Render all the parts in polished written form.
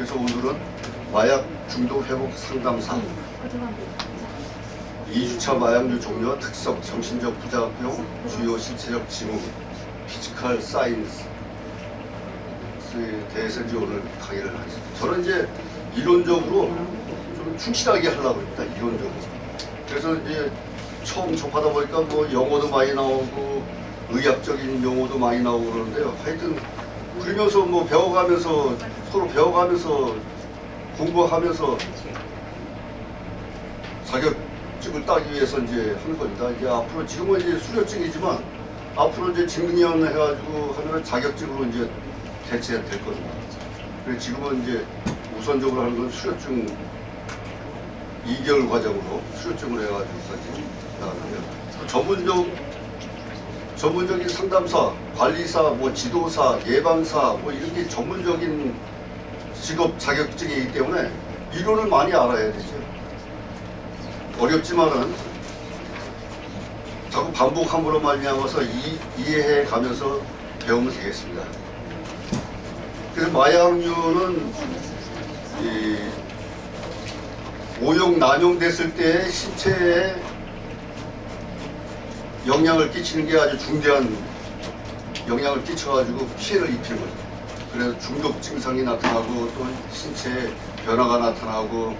그래서 오늘은 마약 중독 회복 상담사 2주차 마약류 종류와 특성, 정신적 부작용, 주요 신체적 징후, 피지컬 사이언스에 대해서 이제 오늘 강의를 하겠습니다. 저는 이제 이론적으로 좀 충실하게 하려고 합니다. 이론적으로. 그래서 이제 처음 접하다 보니까 뭐 영어도 많이 나오고 의학적인 용어도 많이 나오고 그러는데요. 하여튼 그러면서 뭐 배워가면서 서로 배워가면서 공부하면서 자격증을 따기 위해서 이제 하는 겁니다. 이제 앞으로 지금은 이제 수료증이지만 앞으로 이제 직능연 해가지고 하면 자격증으로 이제 대체될 겁니다. 그래서 지금은 이제 우선적으로 하는 건 수료증 2개월 과정으로 수료증을 해가지고서 지금 나가는데요. 전문적인 상담사, 관리사, 뭐 지도사, 예방사, 뭐 이렇게 전문적인 직업 자격증이기 때문에 이론을 많이 알아야 되죠. 어렵지만은 자꾸 반복함으로 말미암아서 이해해 가면서 배우면 되겠습니다. 그래서 마약류는 오용, 남용됐을 때 신체에 영향을 끼치는 게 아주 중대한 영향을 끼쳐가지고 피해를 입히는 거죠. 그래서 중독 증상이 나타나고 또 신체에 변화가 나타나고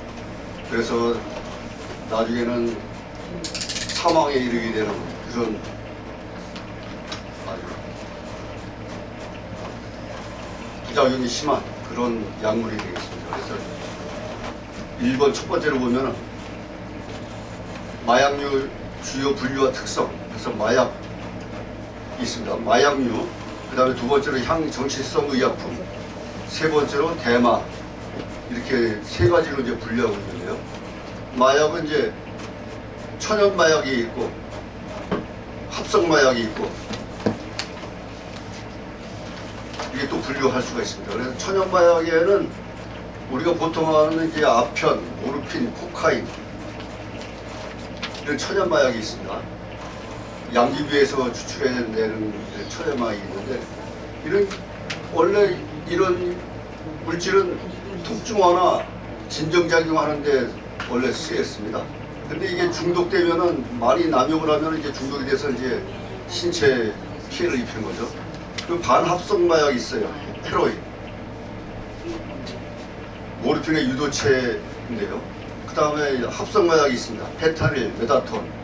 그래서 나중에는 사망에 이르게 되는 그런 아주 부작용이 심한 그런 약물이 되겠습니다. 그래서 1번 첫 번째로 보면은 마약류 주요 분류와 특성. 그래서 마약 있습니다. 마약류. 그 다음에 두 번째로 향정신성 의약품. 세 번째로 대마. 이렇게 세 가지로 이제 분류하고 있는데요. 마약은 이제 천연 마약이 있고 합성 마약이 있고 이게 또 분류할 수가 있습니다. 그래서 천연 마약에는 우리가 보통 아는 이제 아편, 모르핀, 코카인 이런 천연 마약이 있습니다. 양귀비에서 추출해내는 천연 마약이 있는데 원래 이런 물질은 통증화나 진정작용하는데 원래 쓰였습니다. 근데 이게 중독되면은 많이 남용을 하면 이제 중독이 돼서 이제 신체에 피해를 입히는 거죠. 그 반합성 마약이 있어요. 헤로인. 모르핀의 유도체인데요. 그 다음에 합성 마약이 있습니다. 페타닐, 메다톤.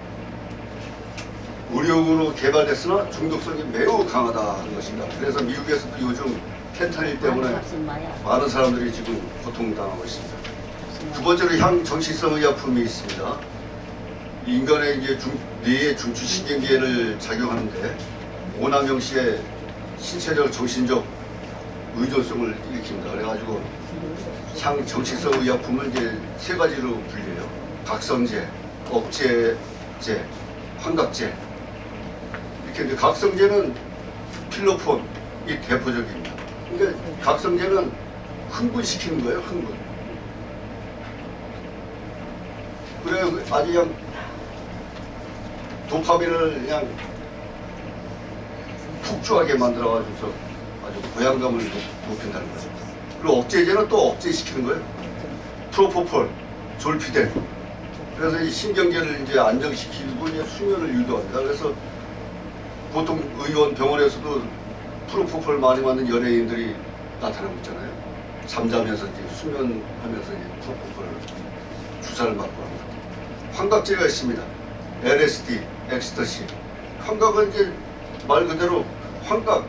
의료용으로 개발됐으나 중독성이 매우 강하다는 것입니다. 그래서 미국에서도 요즘 펜타닐 때문에 많은 사람들이 지금 고통당하고 있습니다. 두 번째로 향정신성 의약품이 있습니다. 인간의 이제 뇌의 중추신경계를 작용하는데 오남용 시에 신체적, 정신적 의존성을 일으킵니다. 그래가지고 향정신성 의약품을 이제 세 가지로 분류해요. 각성제, 억제제, 환각제. 이렇게 이제 각성제는 필로폰이 대표적입니다. 그러니까 각성제는 흥분시키는 거예요, 흥분. 그래 아주 그냥 도파민을 그냥 폭주하게 만들어가지고서 아주 고양감을 높인다는 거죠. 그리고 억제제는 또 억제시키는 거예요. 프로포폴, 졸피뎀. 그래서 이 신경계를 이제 안정시키고 이제 수면을 유도합니다. 그래서 보통 의원 병원에서도 프로포폴 많이 맞는 연예인들이 나타나고 있잖아요. 잠자면서 이제 수면하면서 이제 프로포폴 주사를 맞고 합니다. 환각제가 있습니다. LSD, 엑스터시. 환각은 이제 말 그대로 환각,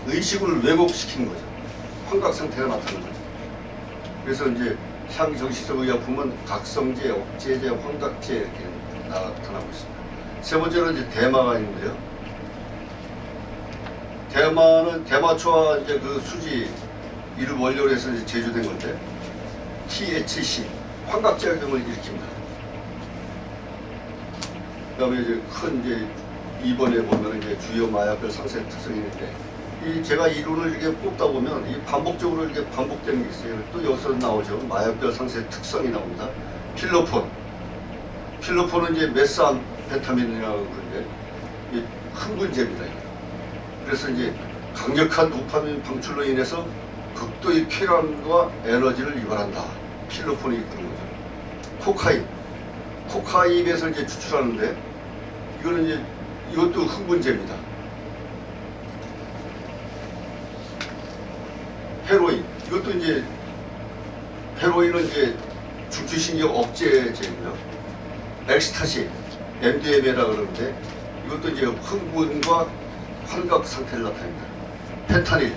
의식을 왜곡시키는 거죠. 환각 상태가 나타나는 거죠. 그래서 이제 향정신성 의약품은 각성제, 억제제, 환각제 이렇게 나타나고 있습니다. 세 번째로 이제 대마가 있는데요. 대마는 대마초와 이제 그 수지 이를 원료로 해서 이제 제조된 건데 THC 환각작용을 일으킵니다. 그다음에 이제 큰 이제 2번에 보면 이제 주요 마약별 상세 특성이 있는데 제가 이론을 이렇게 뽑다 보면 이 반복적으로 이렇게 반복되는 게 있어요. 또 여기서 나오죠. 마약별 상세 특성이 나옵니다. 필로폰. 필로폰은 이제 메스암페타민이라고 그러는데 이 흥분제입니다. 그래서 이제 강력한 도파민 방출로 인해서 극도의 쾌감과 에너지를 유발한다. 필로폰이 그런 거죠. 코카인에서 이제 추출하는데 이거는 이제 이것도 흥분제입니다. 헤로인 이것도 이제 헤로인은 이제 중추신경 억제제고요. 엑스타시 MDMA라 그러는데 이것도 이제 흥분과 환각 상태를 나타냅니다. 펜타닐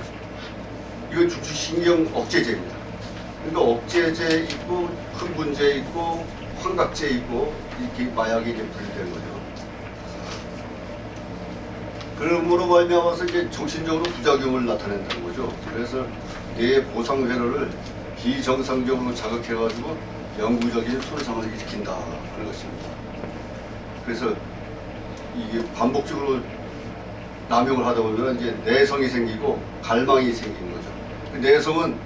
이건 중추신경 억제제입니다. 그러니까 억제제 있고 흥분제 있고 환각제 있고 이렇게 마약이 이제 분리되는 거죠. 그러므로 말미암아서 이제 정신적으로 부작용을 나타낸다는 거죠. 그래서 뇌의 보상 회로를 비정상적으로 자극해가지고 영구적인 손상을 일으킨다 그런 것입니다. 그래서 이게 반복적으로 남용을 하다 보면 이제 내성이 생기고 갈망이 생기는 거죠. 그 내성은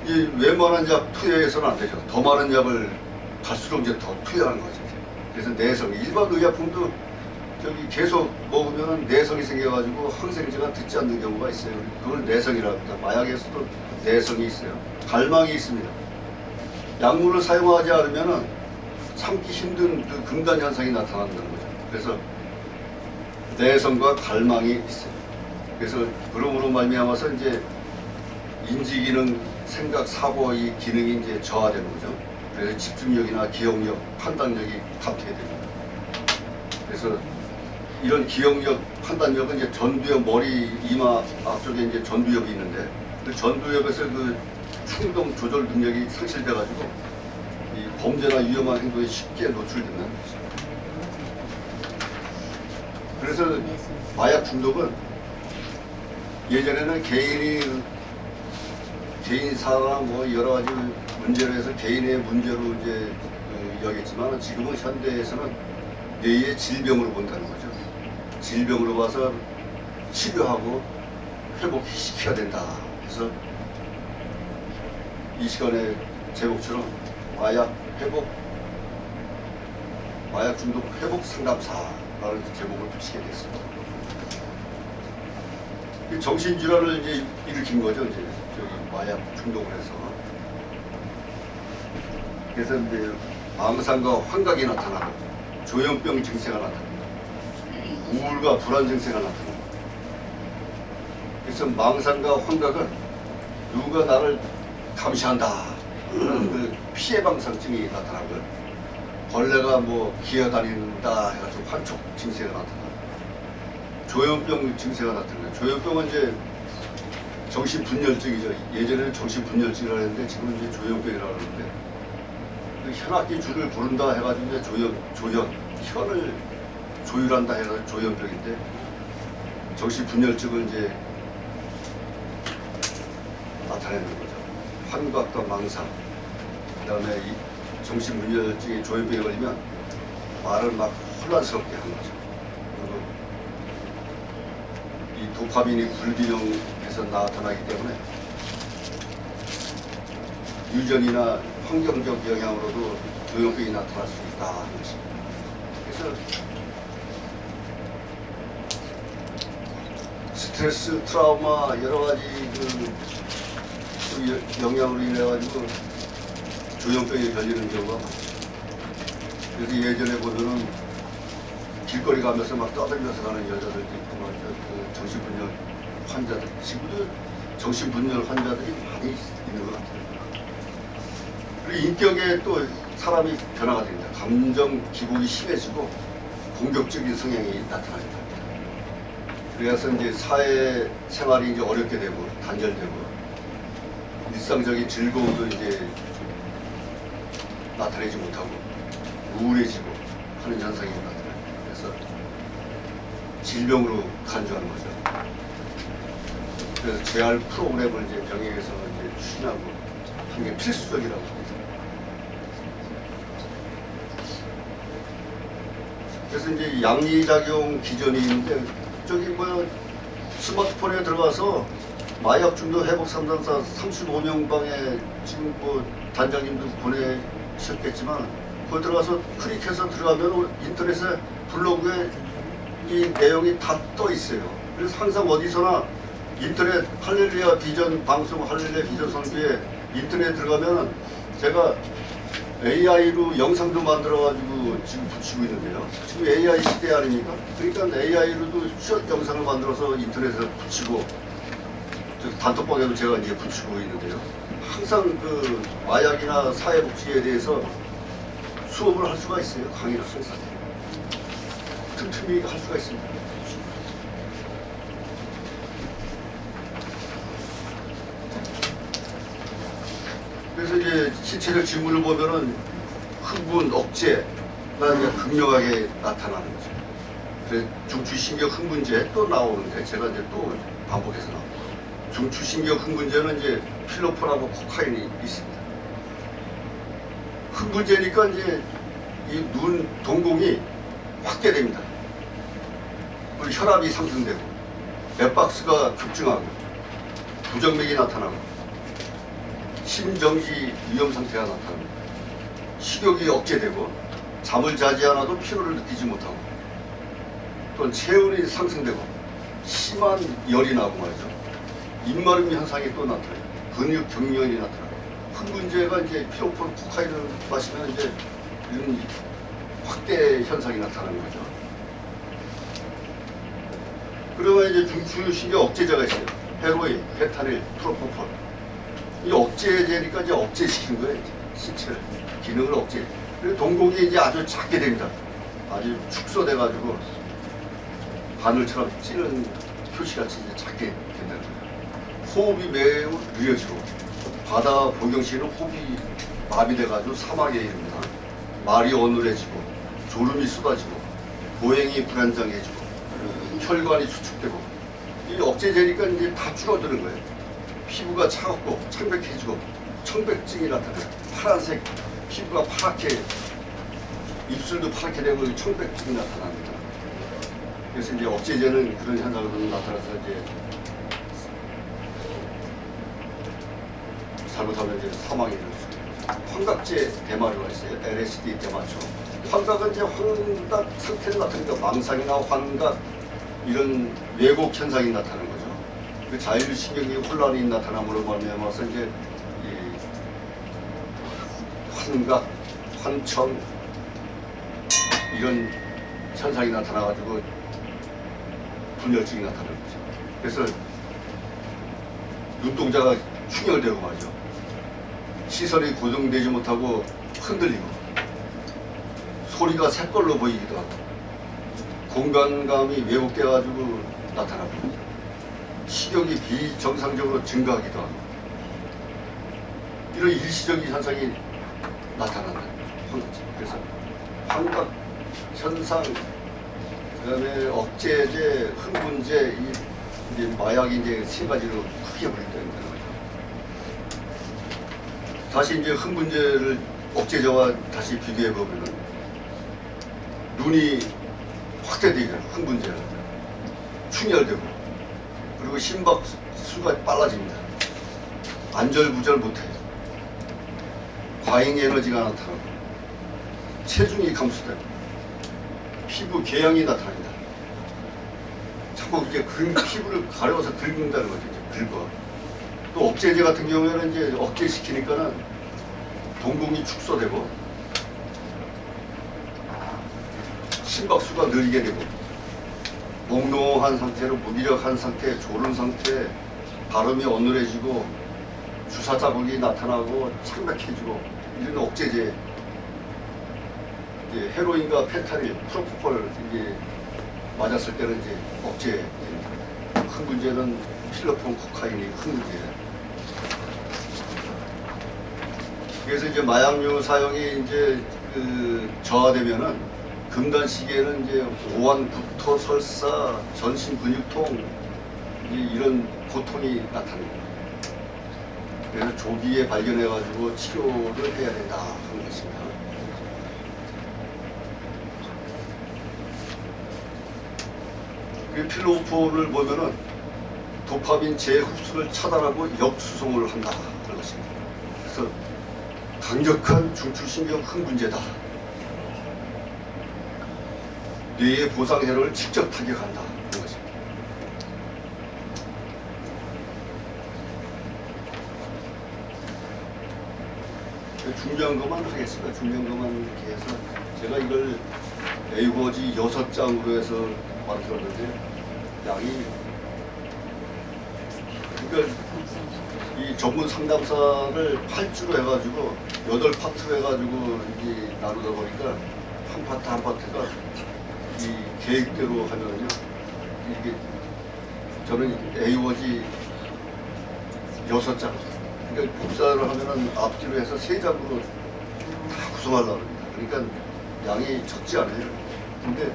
이 웬만한 약 투여해서는 안 되죠. 더 많은 약을 갈수록 이제 더 투여하는 거죠. 그래서 내성 일반 의약품도 저기 계속 먹으면 내성이 생겨가지고 항생제가 듣지 않는 경우가 있어요. 그걸 내성이라고 합니다. 마약에서도 내성이 있어요. 갈망이 있습니다. 약물을 사용하지 않으면 참기 힘든 그 금단 현상이 나타난다는 거죠. 그래서 내성과 갈망이 있어요. 그래서 그러므로 말미암아서 이제 인지기능, 생각, 사고의 기능이 이제 저하되는 거죠. 그래서 집중력이나 기억력, 판단력이 감퇴됩니다. 그래서 이런 기억력, 판단력은 이제 전두엽, 머리, 이마 앞쪽에 이제 전두엽이 있는데 그 전두엽에서 그 충동 조절 능력이 상실돼가지고 이 범죄나 위험한 행동에 쉽게 노출되는 거죠. 그래서 마약 중독은 예전에는 개인사나 뭐 여러 가지 문제로 해서 개인의 문제로 이제 여겼지만 지금은 현대에서는 뇌의 질병으로 본다는 거죠. 질병으로 봐서 치료하고 회복시켜야 된다. 그래서 이 시간에 제목처럼 마약 중독 회복 상담사라는 제목을 붙이게 됐습니다. 정신질환을 이제 일으킨 거죠. 이제 저기 마약 중독을 해서. 그래서 이제 망상과 환각이 나타나고 조현병 증세가 나타납니다. 우울과 불안 증세가 나타납니다. 그래서 망상과 환각은 누가 나를 감시한다. 그 피해 방상증이 나타나고요. 벌레가 뭐 기어다닌다 해가지고 환촉 증세가 나타나고 조현병 증세가 나타나요. 조현병은 이제 정신분열증이죠. 예전에는 정신분열증이라고 했는데 지금은 이제 조현병이라고 하는데 그 현악기 줄을 부른다 해가지고 이제 현을 조율한다 해서 조현병인데 정신분열증을 이제 나타내는 거죠. 환각과 망상, 그 다음에 이 정신분열증이 조현병에 걸리면 말을 막 혼란스럽게 하는 거죠. 그리고 이 도파민이 불균형해서 나타나기 때문에 유전이나 환경적 영향으로도 조현병이 나타날 수 있다 하는 것입니다. 그래서 스트레스, 트라우마 여러 가지 그 영향으로 인해 가지고 조현병에 걸리는 경우가 많죠. 그래서 예전에 보면은 길거리 가면서 막 떠들면서 가는 여자들도 있고 말이죠. 그 정신분열 환자들, 지금도 정신분열 환자들이 많이 있는 것 같아요. 그리고 인격에 또 사람이 변화가 됩니다. 감정 기복이 심해지고 공격적인 성향이 나타납니다. 그래서 이제 사회 생활이 이제 어렵게 되고 단절되고 일상적인 즐거움도 이제 나타내지 못하고 우울해지고 하는 현상이 나타나요. 그래서 질병으로 간주하는 거죠. 그래서 재활 프로그램을 이제 병행해서 이제 추진하고 하는 게 필수적이라고 합니다. 그래서 이제 양리작용 기전이 있는데 저기 뭐 스마트폰에 들어가서 마약 중독 회복 상담사 35명 방에 지금 뭐 단장님도 보내셨겠지만 거기 들어가서 클릭해서 들어가면 인터넷에 블로그에 이 내용이 다 떠 있어요. 그래서 항상 어디서나 인터넷 할렐루야 비전 방송 할렐루야 비전 선교에 인터넷 들어가면은 제가 AI로 영상도 만들어가지고 지금 붙이고 있는데요. 지금 AI 시대 아닙니까? 그러니까 AI로도 숏 영상을 만들어서 인터넷에 붙이고 단톡방에도 제가 이제 붙이고 있는데요. 항상 그 마약이나 사회복지에 대해서 수업을 할 수가 있어요. 강의를 항상 틈틈이 할 수가 있습니다. 그래서 이제 신체적 징후를 보면은 흥분, 억제가 이제 극명하게 나타나는 거죠. 그래서 중추신경 흥분제 또 나오는데 제가 이제 또 반복해서 나옵니다. 중추신경 흥분제는 이제 필로폰하고 코카인이 있습니다. 흥분제니까 이제 이 눈 동공이 확대됩니다. 그리고 혈압이 상승되고 맥박수가 급증하고 부정맥이 나타나고 심정지 위험 상태가 나타납니다. 식욕이 억제되고 잠을 자지 않아도 피로를 느끼지 못하고 또는 체온이 상승되고 심한 열이 나고 말이죠. 입마름 현상이 또 나타나요. 근육 경련이 나타나요. 흥분제가 이제 필로폰, 코카인을 마시면 이제 이런 확대 현상이 나타나는 거죠. 그러면 이제 중추신경 억제제가 있어요. 헤로인, 페타닐, 프로포폴. 이 억제제니까 이제 억제시키는 거예요. 신체를 기능을 억제. 그리고 동공이 이제 아주 작게 됩니다. 아주 축소돼가지고 바늘처럼 찌는 표시같이 이제 작게 된다는 거예요. 호흡이 매우 느려지고 바다 보경 씨는 호흡이 마비돼가지고 사망에 이릅니다. 말이 어눌해지고 졸음이 쏟아지고 보행이 불안정해지고 혈관이 수축되고 이 억제제니까 이제 다 줄어드는 거예요. 피부가 차갑고 창백해지고 청백증이 나타나요. 파란색 피부가 파랗게 입술도 파랗게 되고 청백증이 나타납니다. 그래서 이제 억제제는 그런 현상으로 나타나서 이제 잘못하면 이제 사망이 될 수 있습니다. 환각제 대마초가 있어요. LSD 대마초. 환각은 이제 환각 상태를 나타내니까 망상이나 환각 이런 왜곡 현상이 나타나는 거죠. 그 자율신경이 혼란이 나타남으로 말미암아서 이제 이 환각, 환청 이런 현상이 나타나가지고 분열증이 나타나는 거죠. 그래서 눈동자가 충혈되고 말이죠. 시선이 고정되지 못하고 흔들리고 소리가 새걸로 보이기도 하고 공간감이 왜곡돼가지고 나타나고 식욕이 비정상적으로 증가하기도 하고 이런 일시적인 현상이 나타난다. 그래서 환각 현상, 그다음에 억제제, 흥분제, 이제 마약이 이제 세 가지로 크게 분류되는 거죠. 다시 이제 흥분제를 억제제와 다시 비교해 보면은 눈이 확대되죠. 흥분제는 충혈되고 그리고 심박수가 빨라집니다. 안절부절 못해요. 과잉 에너지가 나타나고 체중이 감소되고 피부 궤양이 나타납니다. 자꾸 이제 피부를 가려워서 긁는다는 거죠. 이제 긁어. 또 억제제 같은 경우에는 이제 억제시키니까는 동공이 축소되고 심박수가 느리게 되고 몽롱한 상태로 무기력한 상태, 졸은 상태, 발음이 어눌해지고 주사 자국이 나타나고 창백해지고 이런 억제제, 이제 헤로인과 펜타닐, 프로포폴 이제 맞았을 때는 이제 억제, 흥분제는 필로폰, 코카인이 흥분제예요. 그래서 이제 마약류 사용이 이제 저하되면은 금단 시기에는 이제 오한 구토, 설사, 전신 근육통 이런 고통이 나타납니다. 그래서 조기에 발견해가지고 치료를 해야 된다 하는 것입니다. 그 필로폰을 보면은 도파민 재흡수를 차단하고 역수송을 한다 하는 것입니다. 그래서 강력한 중추신경 흥분제다. 뇌의 보상 회로를 직접 타격한다 하는 것입니다. 중요한 것만 하겠습니다. 중요한 것만 이렇게 해서 제가 이걸 A4지 6장으로 해서 만들었는데 양이 그러니까 이 전문 상담사를 8주로 해가지고 8파트로 해가지고 이게 나누다 보니까 한 파트 한 파트가 이 계획대로 하면요 이게 저는 A4지 6장 그러니까 복사를 하면은 앞뒤로 해서 3장으로 다 구성하려고 합니다. 그러니까 양이 적지 않아요. 근데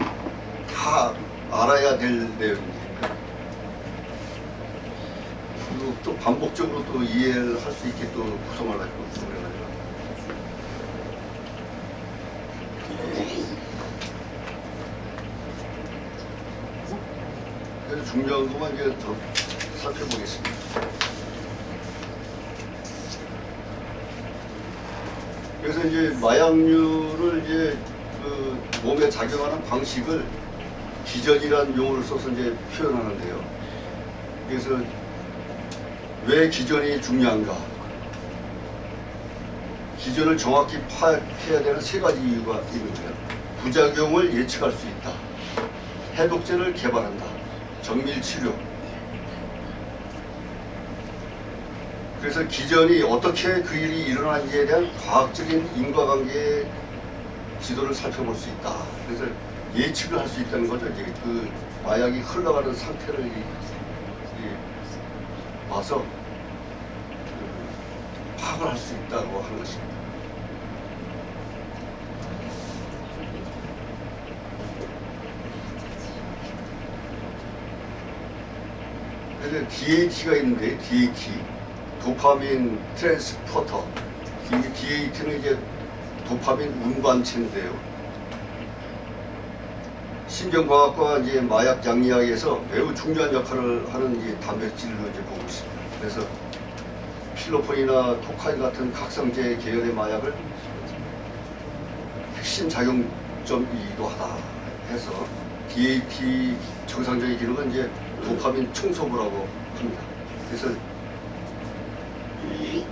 다 알아야 될 내용입니다. 그리고 또 반복적으로 또 이해를 할 수 있게 또 구성하려고 그래가지고 그래서 중요한 것만 이제 더 살펴보겠습니다. 그래서 이제 마약류를 이제 그 몸에 작용하는 방식을 기전이라는 용어를 써서 이제 표현하는데요. 그래서 왜 기전이 중요한가? 기전을 정확히 파악해야 되는 3가지 이유가 있는데요. 부작용을 예측할 수 있다. 해독제를 개발한다. 정밀치료. 그래서 기전이 어떻게 그 일이 일어난지에 대한 과학적인 인과관계 지도를 살펴볼 수 있다. 그래서 예측을 할 수 있다는 거죠. 이제 그 마약이 흘러가는 상태를 봐서 파악을 할 수 있다고 하는 것입니다. 그래서 DAT가 있는데 DAT, 도파민 트랜스포터. 이 DAT는 이제 도파민 운반체인데요. 신경과학과 이제 마약 장리학에서 매우 중요한 역할을 하는 이 단백질로 이제 보고 있습니다. 그래서 필로폰이나 코카인 같은 각성제 계열의 마약을 핵심 작용점이기도 하다 해서 DAT 정상적인 기능은 이제 도파민 청소부라고 합니다. 그래서 이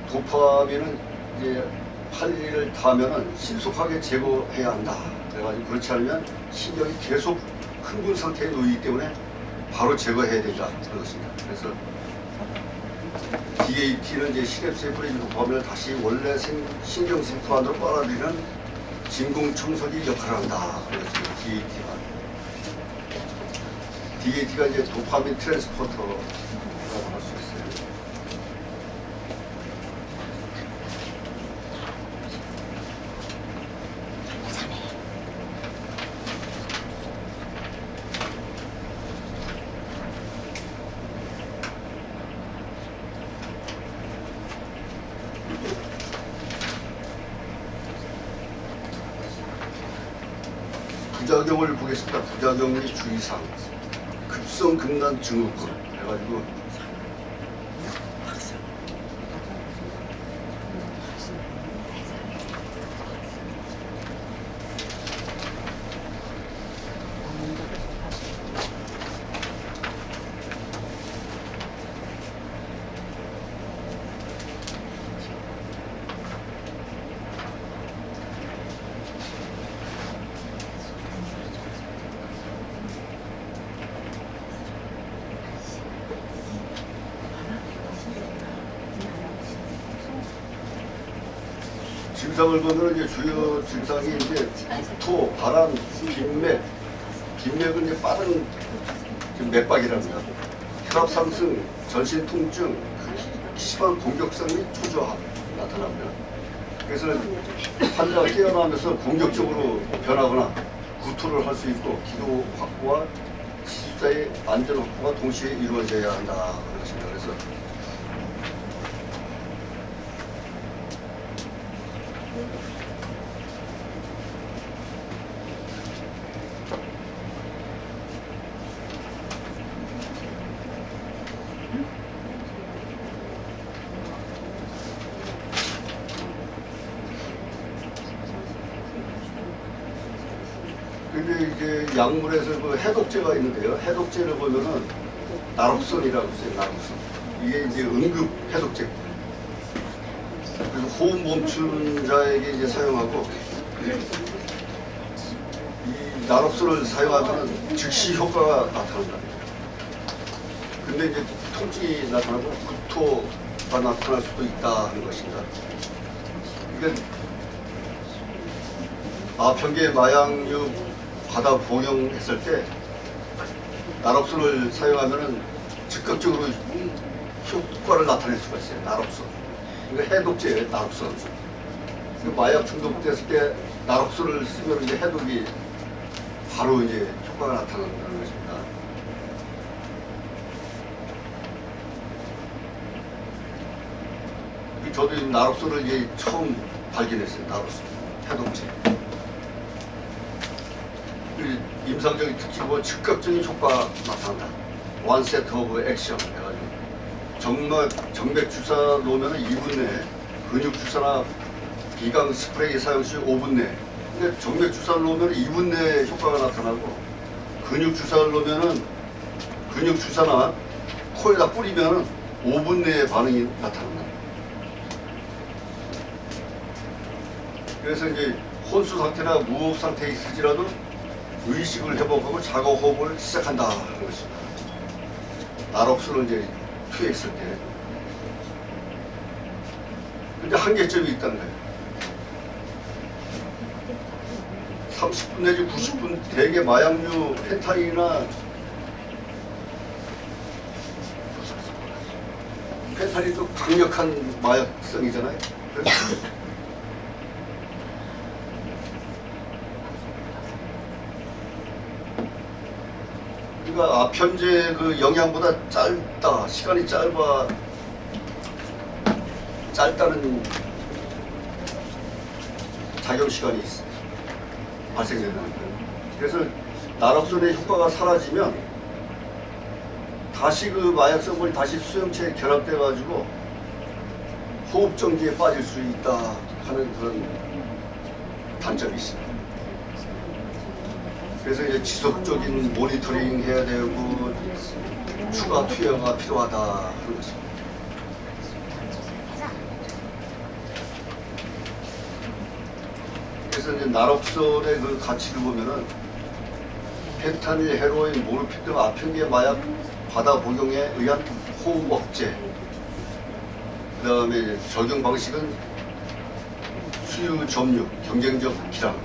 도파민은 이제 할 일을 다 하면은 신속하게 제거해야 한다. 그래가지고 그렇지 않으면 신경이 계속 흥분 상태에 놓이기 때문에 바로 제거해야 된다. 그렇습니다. 그래서 DAT는 이제 시냅스에 도파민을 다시 원래 신경세포 안으로 빨아들이는 진공 청소기 역할을 한다. 그렇습니다. DAT가 이제 도파민 트랜스포터라고 할 수 있어요. 부작용을 보겠습니다. 부작용 및 주의사항. 급성 금단 증후군 해가지고 증상을 보면 이제 주요 증상이 이제 구토, 바람, 빈맥, 빈맥은 이제 빠른 맥박이랍니다. 혈압 상승, 전신 통증, 심한 공격성 및 초조함 나타납니다. 그래서 환자가 깨어나면서 공격적으로 변하거나 구토를 할 수 있고 기도 확보와 치수자의 안전 확보가 동시에 이루어져야 한다. 그렇습니다. 그래서 근데 이제 약물에서 그 해독제가 있는데요. 해독제를 보면은 나록선이라고 써요. 나록선. 이게 이제 응급 해독제. 그리고 호흡 멈춘 자에게 이제 사용하고 이 나롭솔을 사용하면 즉시 효과가 나타난다. 근데 이제 통증이 나타나고 구토가 나타날 수도 있다 하는 것입니다. 그러니까 아편계 마약류 과다 복용했을 때 나롭솔을 사용하면은 즉각적으로 효과를 나타낼 수가 있어요. 나롭솔. 그러니까 해독제예요. 나롭솔. 그러니까 마약 중독됐을 때 나롭솔을 쓰면 이제 해독이 바로 이제 효과가 나타난다는 것입니다. 저도 이 나롭솔을 이제 처음 발견했어요. 나롭솔 해독제. 임상적인 특징은 즉각적인 효과가 나타난다. 원 세트 오브 액션 해가지고 정맥 주사 놓으면 2분 내에, 근육 주사나 비강 스프레이 사용 시 5분 내에. 근데 정맥 주사를 놓으면 2분 내에 효과가 나타나고, 근육 주사를 놓으면은 근육 주사나 코에다 뿌리면은 5분 내에 반응이 나타난다. 그래서 이제 혼수 상태나 무호흡 상태에 있을지라도 의식을 회복하고 자가 호흡을 시작한다 하는 것입니다. 나롭솔을 이제 투여했을 때. 근데 한계점이 있다는 거예요. 30분 내지 90분 대개 마약류 펜타닐이나 펜타닐도 강력한 마약성이잖아요. 그래서 그러니까 아편제 그 영양보다 짧다, 시간이 짧다는 작용 시간이 발생된다는 거예요. 그래서 나롭솔의 효과가 사라지면 다시 그 마약성분이 다시 수용체에 결합돼 가지고 호흡 정지에 빠질 수 있다 하는 그런 단점이 있습니다. 그래서 이제 지속적인 모니터링 해야 되고 추가 투여가 필요하다 하는 것입니다. 그래서 이제 나롭솔의 그 가치를 보면은 펜타닐, 헤로인, 모르핀 등 아편계 마약 과다 복용에 의한 호흡 억제, 그 다음에 적용 방식은 수유 점유, 경쟁적 기량,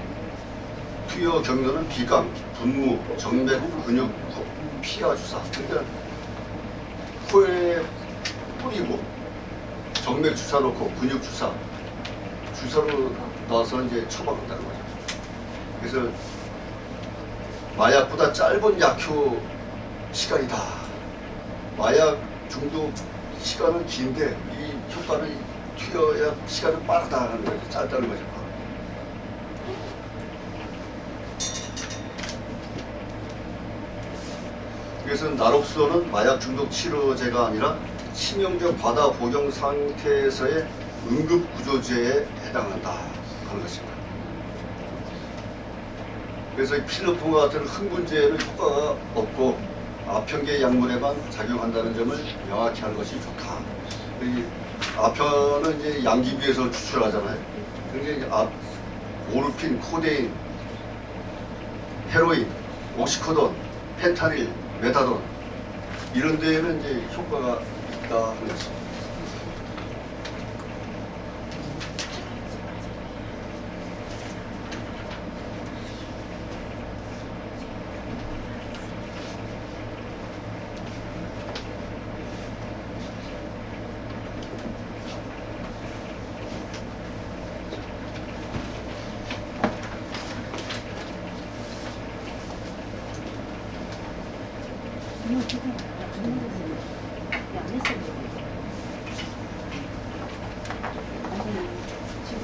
투여 경로는 비강, 분무, 정맥, 근육, 피하 주사. 그러니까 코에 뿌리고 정맥 주사 놓고 근육 주사, 주사로 넣어서 이제 처방한다는 거죠. 그래서 마약보다 짧은 약효 시간이다. 마약 중독 시간은 긴데 이 효과는 투여약 시간은 빠르다는 거죠. 짧다는 거죠. 그래서 나롭솔은 마약 중독 치료제가 아니라 치명적 과다 복용 상태에서의 응급 구조제에 해당한다 하는 것입니다. 그래서 필로폰과 같은 흥분제에는 효과가 없고 아편계 약물에만 작용한다는 점을 명확히 하는 것이 좋다. 이 아편은 이제 양기비에서 추출하잖아요. 근데 이제 모르핀, 코데인, 헤로인, 옥시코돈, 펜타닐, 메타돈 이런 데에는 이제 효과가 있다 하는 것입니다.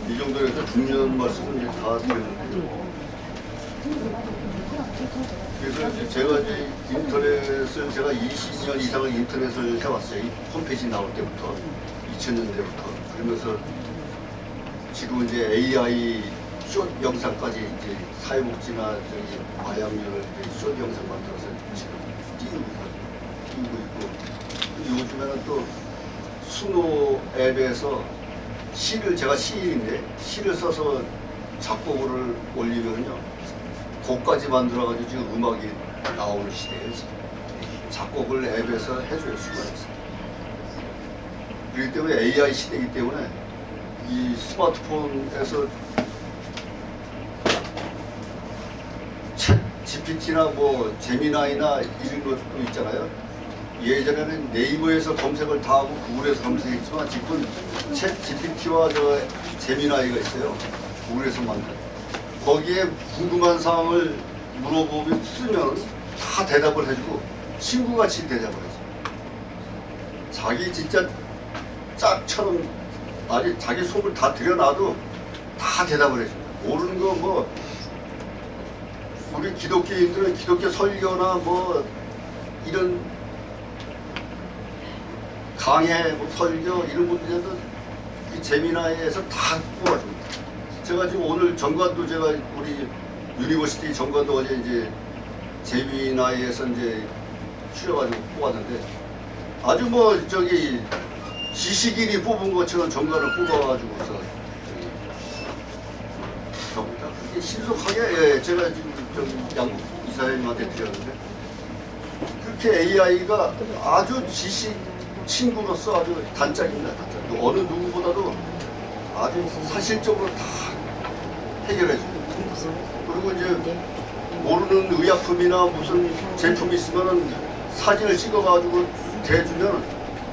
이 정도에서 중요한 말씀은 이제 다 드렸는데요. 그래서 이제 제가 이제 인터넷을 제가 20년 이상을 인터넷을 해왔어요. 이 홈페이지 나올 때부터 2000년대부터 그러면서 지금 이제 AI 숏 영상까지 이제 사회복지나 저기 마약류를 숏 영상 만들어서 지금 띄우고 있고 요즘에는 또 수노 앱에서 시를 제가 시인인데 시를 써서 작곡을 올리면요 곡까지 만들어가지고 지금 음악이 나오는 시대예요. 지금. 작곡을 앱에서 해줄 수가 있어요. 그렇기 때문에 AI 시대이기 때문에 이 스마트폰에서 챗 GPT나 뭐 제미나이나 이런 것도 있잖아요. 예전에는 네이버에서 검색을 다 하고 구글에서 검색했지만 지금 챗 GPT와 저 제미나이가 있어요. 구글에서 만든. 거기에 궁금한 사항을 물어보면 쓰면 다 대답을 해주고 친구같이 대답을 해줘. 자기 진짜 짝처럼 아직 자기 속을 다 들여놔도 다 대답을 해줘. 모르는 거 뭐 우리 기독교인들은 기독교 설교나 뭐 이런 강해 뭐 설교 이런 분들도 이 제미나이에서 다 뽑아줍니다. 제가 지금 오늘 전관도 제가 우리 유니버시티 전관도 어제 이제 제미나이에서 이제 추려가지고 뽑았는데 아주 뭐 저기 지식인이 뽑은 것처럼 전관을 뽑아가지고서 저기다 그게 신속하게 예, 제가 지금 저기 양국 이사님한테 드렸는데 그렇게 AI가 아주 지식 친구로서 아주 단짝입니다. 단짝. 어느 누구보다도 아주 사실적으로 다 해결해줍니다. 그리고 이제 모르는 의약품이나 무슨 제품이 있으면은 사진을 찍어가지고 대주면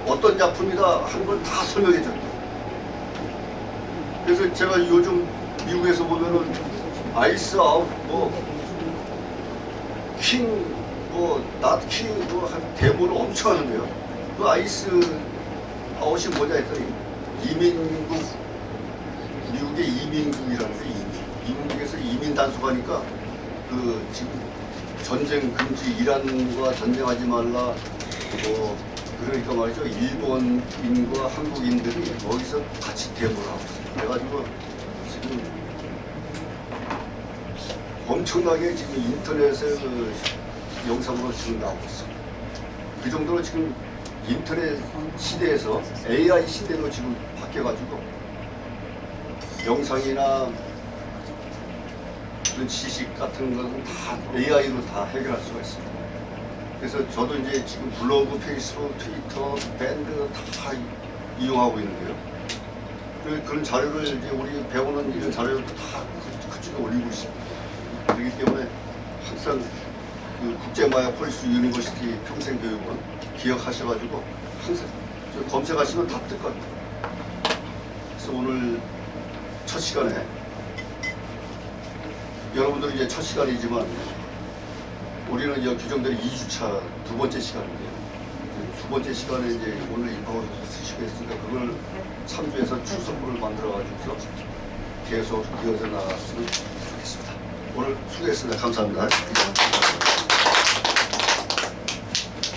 어떤 약품이다 하는 걸 다 설명해줘요. 그래서 제가 요즘 미국에서 보면은 아이스 아웃 킹 낫킹 한 데모를 엄청 하는데요. 그 아이스 아웃이 뭐냐 했더니 이민국 미국의 이민국이라는 게 이민국에서 이민 단속하니까 그 지금 전쟁 금지 이란과 전쟁하지 말라 그러니까 말이죠 일본인과 한국인들이 거기서 같이 데모를 하고 있어요. 그래가지고 지금 엄청나게 지금 인터넷에 그 영상으로 지금 나오고 있어요. 그 정도로 지금 인터넷 시대에서 AI 시대로 지금 바뀌어가지고 영상이나 그런 지식 같은 것은 다 AI로 다 해결할 수가 있습니다. 그래서 저도 이제 지금 블로그, 페이스북, 트위터, 밴드 다 이용하고 있는데요. 그런 자료를 이제 우리 배우는 이런 자료를 다 그쪽에 올리고 있습니다. 그렇기 때문에 항상 그 국제마약 폴리스 유니버시티 평생교육원 기억하셔가지고 항상 검색하시면 다 뜰 겁니다. 그래서 오늘 첫 시간에 여러분들은 이제 첫 시간이지만 우리는 이제 규정대로 2주차 두 번째 시간인데요. 두 번째 시간에 이제 오늘 입학을 쓰시고 했으니까 그걸 참조해서 출석부를 만들어가지고서 계속 이어져 나갔으면 좋겠습니다. 오늘 수고했습니다. 감사합니다.